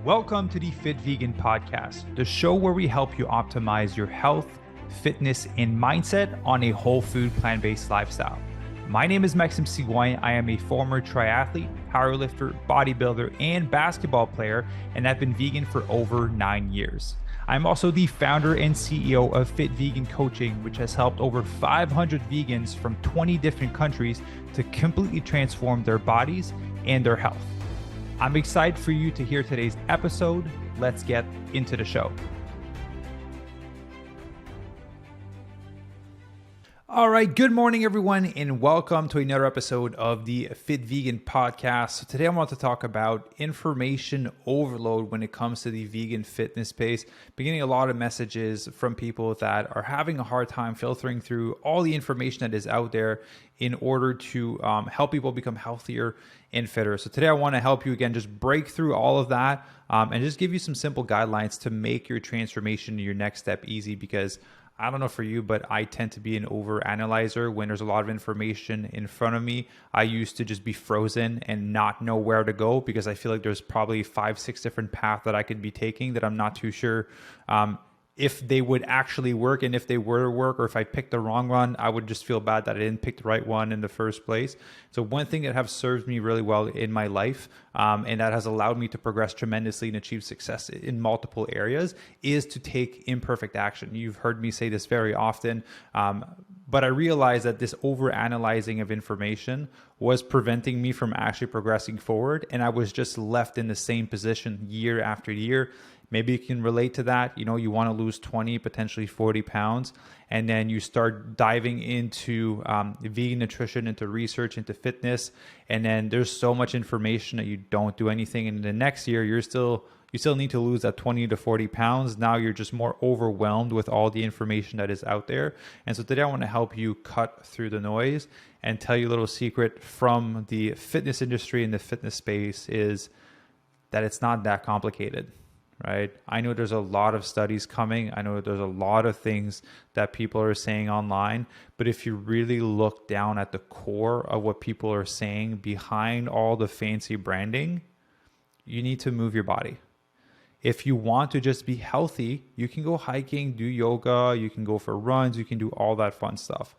Welcome to the Fit Vegan Podcast, the show where we help you optimize your health, fitness, and mindset on a whole food, plant-based lifestyle. My name is Maxime Sigouin. I am a former triathlete, powerlifter, bodybuilder, and basketball player, and I've been vegan for over 9 years. I'm also the founder and CEO of Fit Vegan Coaching, which has helped over 500 vegans from 20 different countries to completely transform their bodies and their health. I'm excited for you to hear today's episode. Let's get into the show. All right, good morning, everyone, and welcome to another episode of the Fit Vegan Podcast. So today I want to talk about information overload when it comes to the vegan fitness space. Beginning a lot of messages from people that are having a hard time filtering through all the information that is out there in order to help people become healthier and fitter. So today I want to help you again, just break through all of that and just give you some simple guidelines to make your transformation to your next step easy, because I don't know for you, but I tend to be an over-analyzer. When there's a lot of information in front of me, I used to just be frozen and not know where to go, because I feel like there's probably 5-6 different paths that I could be taking that I'm not too sure if they would actually work, and if they were to work, or if I picked the wrong one, I would just feel bad that I didn't pick the right one in the first place. So one thing that has served me really well in my life, and that has allowed me to progress tremendously and achieve success in multiple areas, is to take imperfect action. You've heard me say this very often, but I realized that this over-analyzing of information was preventing me from actually progressing forward, and I was just left in the same position year after year. Maybe you can relate to that. You know, you want to lose 20, potentially 40 pounds, and then you start diving into vegan nutrition, into research, into fitness, and then there's so much information that you don't do anything. And the next year, you still need to lose that 20 to 40 pounds. Now you're just more overwhelmed with all the information that is out there. And so today I want to help you cut through the noise and tell you a little secret from the fitness industry and the fitness space is that it's not that complicated. Right? I know there's a lot of studies coming. I know there's a lot of things that people are saying online, but if you really look down at the core of what people are saying behind all the fancy branding, you need to move your body. If you want to just be healthy, you can go hiking, do yoga, you can go for runs, you can do all that fun stuff.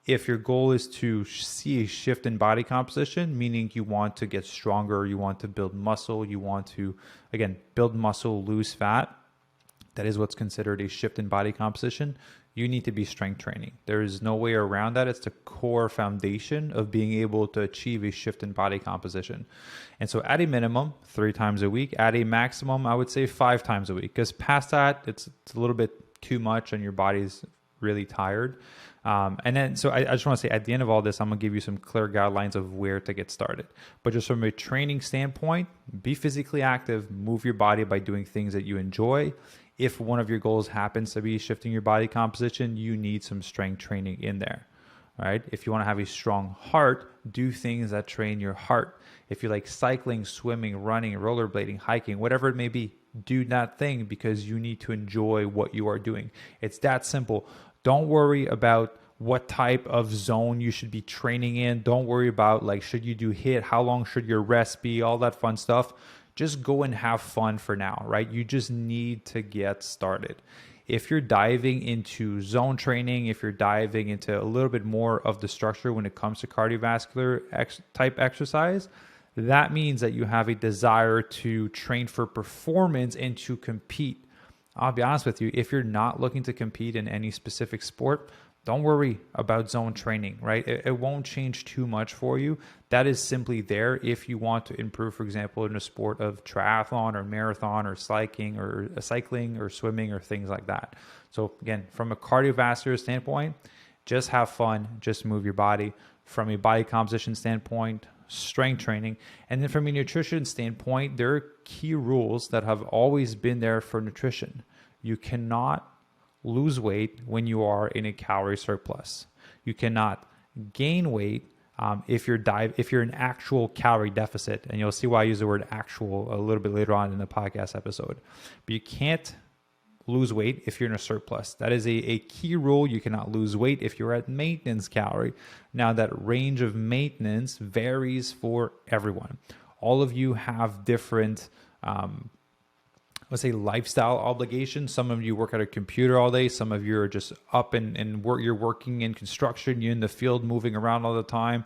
If your goal is to see a shift in body composition, meaning you want to get stronger, you want to build muscle, you want to, again, build muscle, lose fat, that is what's considered a shift in body composition, you need to be strength training. There is no way around that. It's the core foundation of being able to achieve a shift in body composition. And so at a minimum, 3 times a week, at a maximum, I would say 5 times a week, because past that, it's a little bit too much and your body's really tired. And then, so I just want to say at the end of all this, I'm going to give you some clear guidelines of where to get started. But just from a training standpoint, be physically active, move your body by doing things that you enjoy. If one of your goals happens to be shifting your body composition, you need some strength training in there. All right. If you want to have a strong heart, do things that train your heart. If you like cycling, swimming, running, rollerblading, hiking, whatever it may be, do that thing because you need to enjoy what you are doing. It's that simple. Don't worry about what type of zone you should be training in. Don't worry about should you do HIIT? How long should your rest be? All that fun stuff. Just go and have fun for now, right? You just need to get started. If you're diving into zone training, if you're diving into a little bit more of the structure when it comes to cardiovascular type exercise, that means that you have a desire to train for performance and to compete. I'll be honest with you, if you're not looking to compete in any specific sport, don't worry about zone training, right? It won't change too much for you. That is simply there if you want to improve, for example, in a sport of triathlon or marathon or cycling or swimming or things like that. So again, from a cardiovascular standpoint, just have fun, just move your body. From a body composition standpoint, strength training. And then from a nutrition standpoint, there are key rules that have always been there for nutrition. You cannot lose weight when you are in a calorie surplus. You cannot gain weight if you're in actual calorie deficit. And you'll see why I use the word actual a little bit later on in the podcast episode. But you can't lose weight if you're in a surplus. That is a key rule. You cannot lose weight if you're at maintenance calorie. Now, that range of maintenance varies for everyone. All of you have different let's say, lifestyle obligations. Some of you work at a computer all day. Some of you are just up and work. You're working in construction. You're in the field, moving around all the time.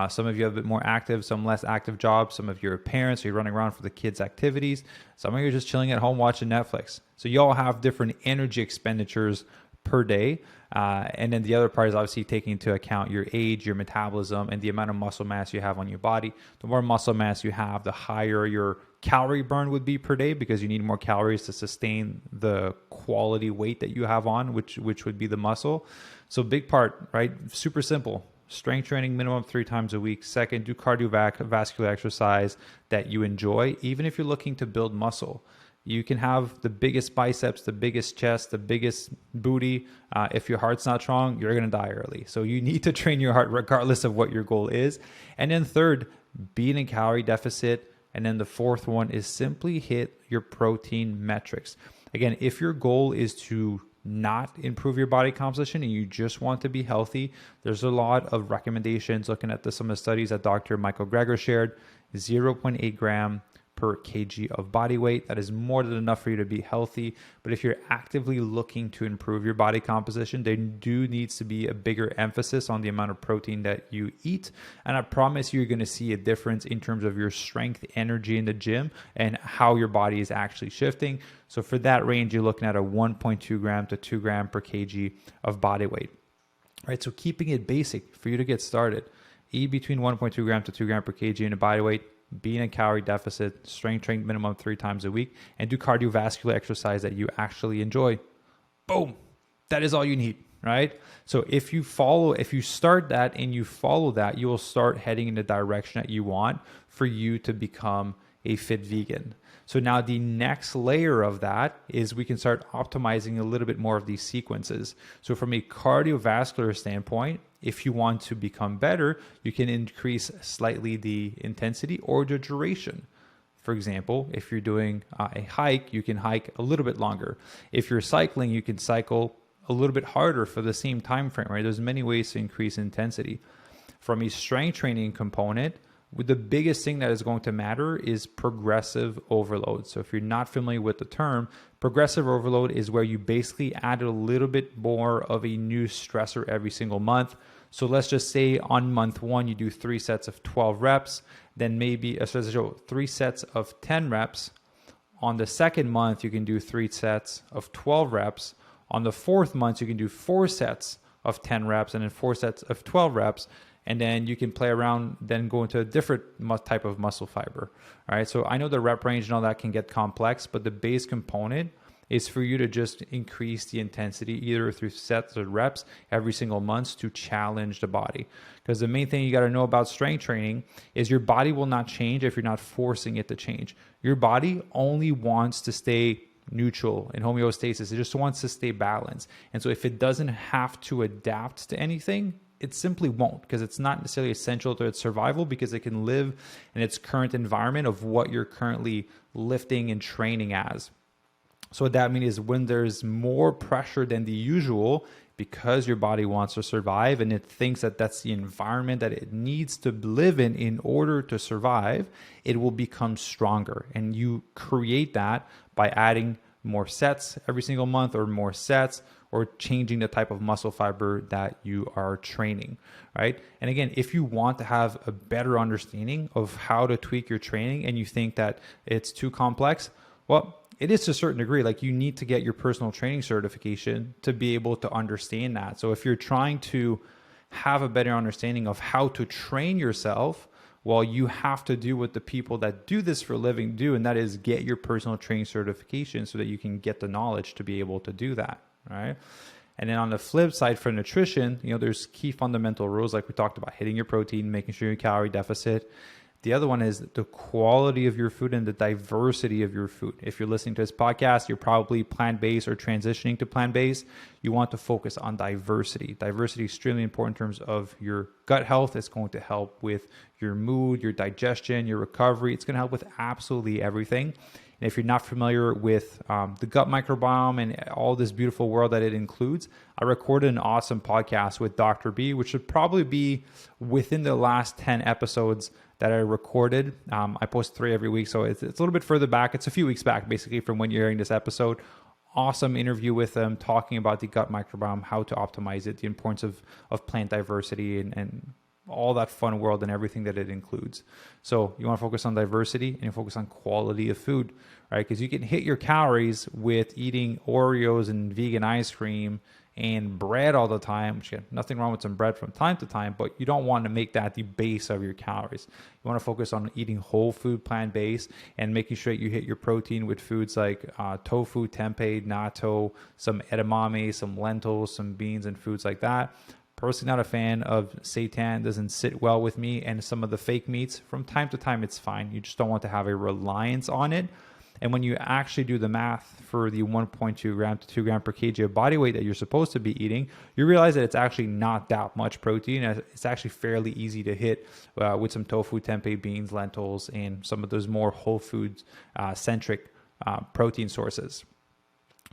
Some of you have a bit more active, some less active jobs. Some of you are parents, so you're running around for the kids' activities. Some of you are just chilling at home watching Netflix. So you all have different energy expenditures per day. And then the other part is obviously taking into account your age, your metabolism, and the amount of muscle mass you have on your body. The more muscle mass you have, the higher your calorie burn would be per day, because you need more calories to sustain the quality weight that you have on, which would be the muscle. So big part, right? Super simple. Strength training minimum 3 times a week. Second, do cardiovascular exercise that you enjoy, even if you're looking to build muscle. You can have the biggest biceps, the biggest chest, the biggest booty. If your heart's not strong, you're going to die early. So you need to train your heart regardless of what your goal is. And then third, be in a calorie deficit. And then the fourth one is simply hit your protein metrics. Again, if your goal is to not improve your body composition and you just want to be healthy, there's a lot of recommendations looking at some of the studies that Dr. Michael Greger shared. 0.8 gram per kg of body weight. That is more than enough for you to be healthy. But if you're actively looking to improve your body composition, there needs to be a bigger emphasis on the amount of protein that you eat. And I promise you're going to see a difference in terms of your strength, energy in the gym, and how your body is actually shifting. So for that range, you're looking at a 1.2 gram to 2 gram per kg of body weight. All right, so keeping it basic for you to get started. Eat between 1.2 gram to 2 gram per kg in a body weight. Be in a calorie deficit, strength train minimum 3 times a week, and do cardiovascular exercise that you actually enjoy. Boom. That is all you need, right? So if you start that and you follow that, you will start heading in the direction that you want for you to become a fit vegan. So now the next layer of that is we can start optimizing a little bit more of these sequences. So from a cardiovascular standpoint, if you want to become better, you can increase slightly the intensity or the duration. For example, if you're doing a hike, you can hike a little bit longer. If you're cycling, you can cycle a little bit harder for the same time frame, right? There's many ways to increase intensity. From a strength training component, the biggest thing that is going to matter is progressive overload. So if you're not familiar with the term, progressive overload is where you basically add a little bit more of a new stressor every single month. So let's just say on month 1, you do 3 sets of 12 reps, then maybe 3 sets of 10 reps. On the second month, you can do 3 sets of 12 reps. On the fourth month, you can do 4 sets of 10 reps and then 4 sets of 12 reps. And then you can play around, then go into a different type of muscle fiber. All right. So I know the rep range and all that can get complex, but the base component is for you to just increase the intensity either through sets or reps every single month to challenge the body. Because the main thing you got to know about strength training is your body will not change if you're not forcing it to change. Your body only wants to stay neutral in homeostasis. It just wants to stay balanced. And so if it doesn't have to adapt to anything, it simply won't, because it's not necessarily essential to its survival, because it can live in its current environment of what you're currently lifting and training as. So what that means is when there's more pressure than the usual, because your body wants to survive and it thinks that that's the environment that it needs to live in order to survive, it will become stronger. And you create that by adding more sets every single month, or more sets, or changing the type of muscle fiber that you are training, right? And again, if you want to have a better understanding of how to tweak your training and you think that it's too complex, well, it is to a certain degree. Like, you need to get your personal training certification to be able to understand that. So if you're trying to have a better understanding of how to train yourself, well, you have to do what the people that do this for a living do, and that is get your personal training certification so that you can get the knowledge to be able to do that. Right. And then on the flip side for nutrition, there's key fundamental rules like we talked about: hitting your protein, making sure you're calorie deficit. The other one is the quality of your food and the diversity of your food. If you're listening to this podcast, you're probably plant-based or transitioning to plant-based. You want to focus on diversity. Diversity is extremely important in terms of your gut health. It's going to help with your mood, your digestion, your recovery. It's going to help with absolutely everything. And if you're not familiar with the gut microbiome and all this beautiful world that it includes, I recorded an awesome podcast with Dr. B, which should probably be within the last 10 episodes that I recorded. I post 3 every week, so it's a little bit further back. It's a few weeks back, basically, from when you're hearing this episode. Awesome interview with them, talking about the gut microbiome, how to optimize it, the importance of plant diversity, and all that fun world and everything that it includes. So you want to focus on diversity and you focus on quality of food, right? Because you can hit your calories with eating Oreos and vegan ice cream and bread all the time, which nothing wrong with some bread from time to time, but you don't want to make that the base of your calories. You want to focus on eating whole food, plant-based, and making sure you hit your protein with foods like tofu, tempeh, natto, some edamame, some lentils, some beans, and foods like that. Personally, not a fan of seitan. Doesn't sit well with me, and some of the fake meats. From time to time, it's fine. You just don't want to have a reliance on it. And when you actually do the math for the 1.2 gram to 2 gram per kg of body weight that you're supposed to be eating, you realize that it's actually not that much protein. It's actually fairly easy to hit with some tofu, tempeh, beans, lentils, and some of those more whole foods centric protein sources.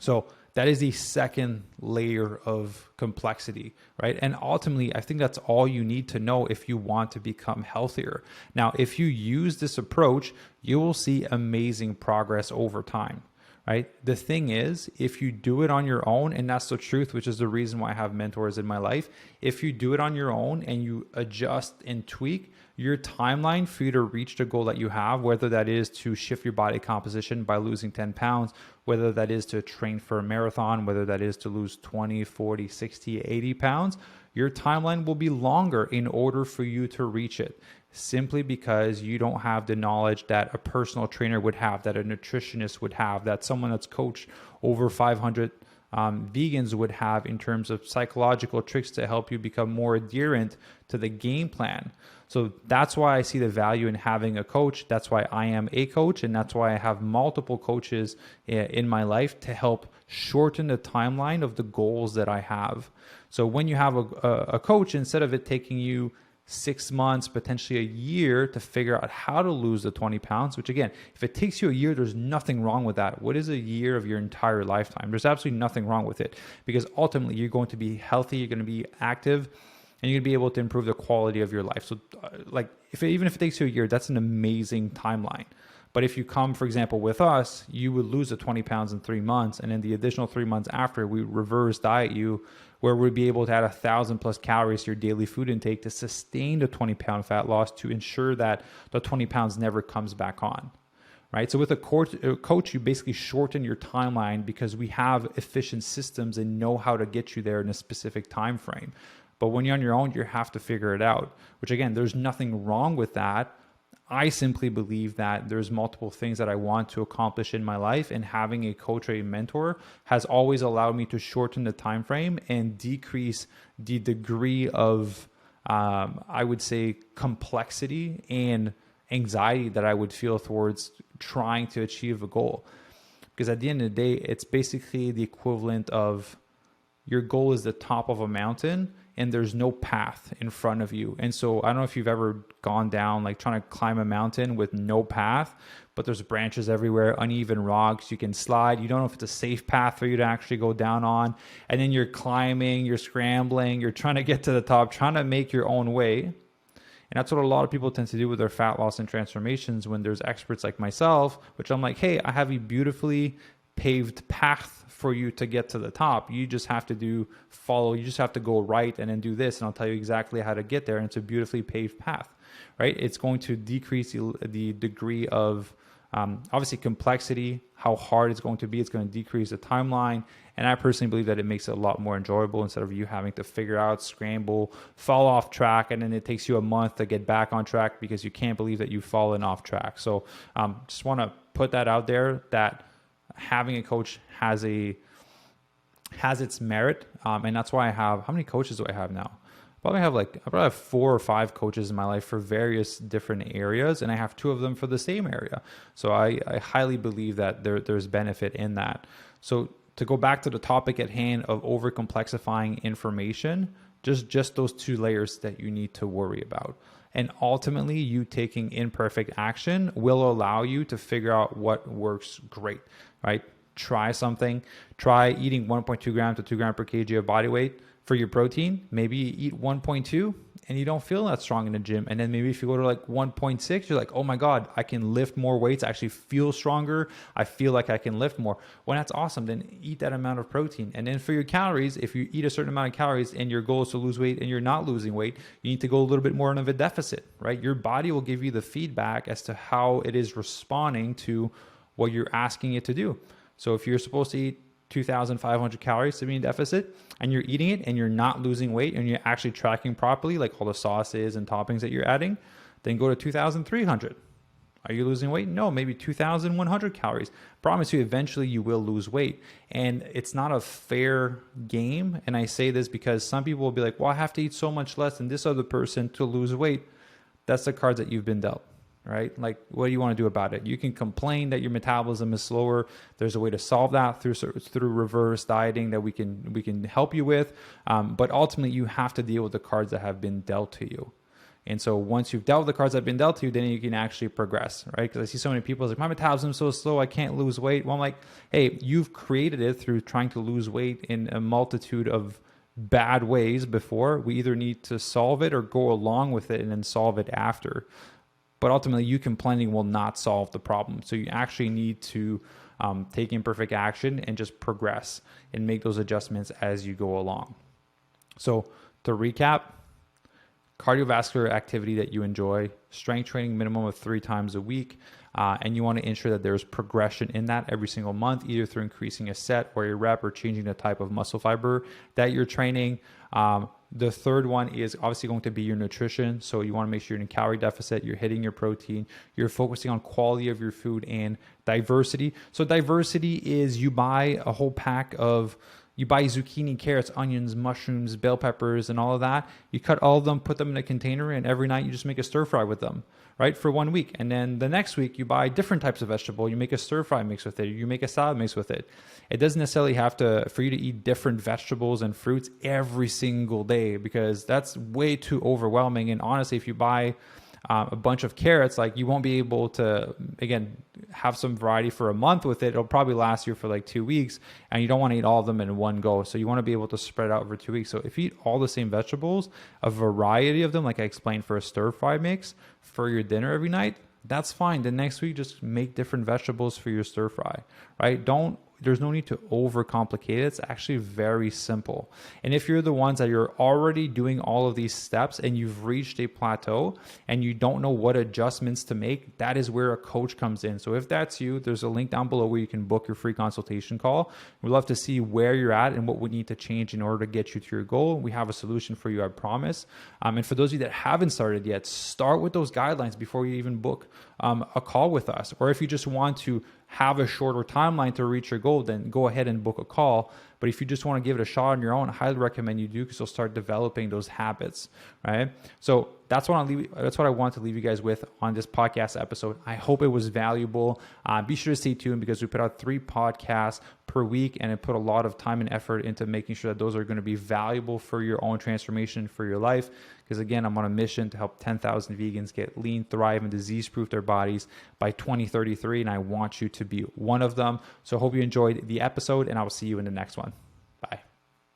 So that is the second layer of complexity, right? And ultimately, I think that's all you need to know if you want to become healthier. Now, if you use this approach, you will see amazing progress over time, right? The thing is, if you do it on your own, and that's the truth, which is the reason why I have mentors in my life, if you do it on your own and you adjust and tweak, your timeline for you to reach the goal that you have, whether that is to shift your body composition by losing 10 pounds, whether that is to train for a marathon, whether that is to lose 20, 40, 60, 80 pounds, your timeline will be longer in order for you to reach it, simply because you don't have the knowledge that a personal trainer would have, that a nutritionist would have, that someone that's coached over 500 vegans would have in terms of psychological tricks to help you become more adherent to the game plan. So that's why I see the value in having a coach. That's why I am a coach, and that's why I have multiple coaches in my life to help shorten the timeline of the goals that I have. So when you have a coach, instead of it taking you 6 months, potentially a year to figure out how to lose the 20 pounds, which again, if it takes you a year, there's nothing wrong with that. What is a year of your entire lifetime? There's absolutely nothing wrong with it, because ultimately you're going to be healthy, you're going to be active, and you're going to be able to improve the quality of your life. So even if it takes you a year, that's an amazing timeline. But if you come, for example, with us, you would lose the 20 pounds in 3 months. And then the additional 3 months after, we reverse diet you, where we'd be able to add 1,000 plus calories to your daily food intake to sustain the 20-pound fat loss, to ensure that the 20 pounds never comes back on. Right? So with a coach, you basically shorten your timeline because we have efficient systems and know how to get you there in a specific time frame. But when you're on your own, you have to figure it out, which again, there's nothing wrong with that. I simply believe that there's multiple things that I want to accomplish in my life, and having a coach or a mentor has always allowed me to shorten the time frame and decrease the degree of, I would say, complexity and anxiety that I would feel towards trying to achieve a goal. Because at the end of the day, it's basically the equivalent of your goal is the top of a mountain and there's no path in front of you. And so I don't know if you've ever gone down, like trying to climb a mountain with no path, but there's branches everywhere, uneven rocks, you can slide. You don't know if it's a safe path for you to actually go down on. And then you're climbing, you're scrambling, you're trying to get to the top, trying to make your own way. And that's what a lot of people tend to do with their fat loss and transformations when there's experts like myself, which I'm like, hey, I have a beautifully paved path for you to get to the top. You just have to you just have to go right and then do this, and I'll tell you exactly how to get there. And it's a beautifully paved path, right? It's going to decrease the degree of obviously complexity, how hard it's going to be. It's going to decrease the timeline. And I personally believe that it makes it a lot more enjoyable instead of you having to figure out, scramble, fall off track, and then it takes you a month to get back on track because you can't believe that you've fallen off track. So just want to put that out there, that having a coach has its merit, and that's why I have, how many coaches do I have now? I probably have 4 or 5 coaches in my life for various different areas, and I have 2 of them for the same area. So I highly believe that there's benefit in that. So to go back to the topic at hand of over complexifying information, just those 2 layers that you need to worry about. And ultimately, you taking imperfect action will allow you to figure out what works great, right? Try something. Try eating 1.2 grams to 2 grams per kg of body weight For your protein, maybe you eat 1.2 and you don't feel that strong in the gym. And then maybe if you go to like 1.6, you're like, oh my God, I can lift more weights. I actually feel stronger. I feel like I can lift more. Well, that's awesome. Then eat that amount of protein. And then for your calories, if you eat a certain amount of calories and your goal is to lose weight and you're not losing weight, you need to go a little bit more of a deficit, right? Your body will give you the feedback as to how it is responding to what you're asking it to do. So if you're supposed to eat 2,500 calories to be in deficit and you're eating it and you're not losing weight and you're actually tracking properly, like all the sauces and toppings that you're adding, then go to 2,300. Are you losing weight? No, maybe 2,100 calories. Promise you, eventually you will lose weight. And it's not a fair game. And I say this because some people will be like, well, I have to eat so much less than this other person to lose weight. That's the cards that you've been dealt. Right? Like, what do you want to do about it? You can complain that your metabolism is slower. There's a way to solve that through reverse dieting that we can help you with. But ultimately, you have to deal with the cards that have been dealt to you. And so once you've dealt with the cards that have been dealt to you, then you can actually progress, right? Because I see so many people like, my metabolism is so slow, I can't lose weight. Well, I'm like, hey, you've created it through trying to lose weight in a multitude of bad ways before. We either need to solve it or go along with it and then solve it after. But ultimately, you complaining will not solve the problem. So you actually need to take imperfect action and just progress and make those adjustments as you go along. So to recap, cardiovascular activity that you enjoy, strength training minimum of 3 times a week, and you want to ensure that there's progression in that every single month, either through increasing a set or a rep or changing the type of muscle fiber that you're training. The third one is obviously going to be your nutrition. So you want to make sure you're in a calorie deficit, you're hitting your protein, you're focusing on quality of your food and diversity. So diversity is you buy a whole pack of, you buy zucchini, carrots, onions, mushrooms, bell peppers, and all of that. You cut all of them, put them in a container, and every night you just make a stir fry with them, right? For 1 week. And then the next week you buy different types of vegetable. You make a stir fry mix with it. You make a salad mix with it. It doesn't necessarily have to, for you to eat different vegetables and fruits every single day, because that's way too overwhelming. And honestly, if you buy a bunch of carrots, like you won't be able to, again, have some variety for a month with it. It'll probably last you for like 2 weeks, and you don't want to eat all of them in one go. So you want to be able to spread out over 2 weeks. So if you eat all the same vegetables, a variety of them, like I explained for a stir fry mix for your dinner every night, that's fine. The next week, just make different vegetables for your stir fry, right? There's no need to overcomplicate it. It's actually very simple. And if you're the ones that you're already doing all of these steps and you've reached a plateau and you don't know what adjustments to make, that is where a coach comes in. So if that's you, there's a link down below where you can book your free consultation call. We'd love to see where you're at and what we need to change in order to get you to your goal. We have a solution for you, I promise. And for those of you that haven't started yet, start with those guidelines before you even book a call with us. Or if you just want to have a shorter timeline to reach your goal, then go ahead and book a call. But if you just want to give it a shot on your own, I highly recommend you do, because you'll start developing those habits, right? So that's what I want to leave you guys with on this podcast episode. I hope it was valuable. Be sure to stay tuned, because we put out 3 podcasts per week, and it put a lot of time and effort into making sure that those are going to be valuable for your own transformation for your life. Because again, I'm on a mission to help 10,000 vegans get lean, thrive, and disease-proof their bodies by 2033, and I want you to be one of them. So I hope you enjoyed the episode, and I will see you in the next one.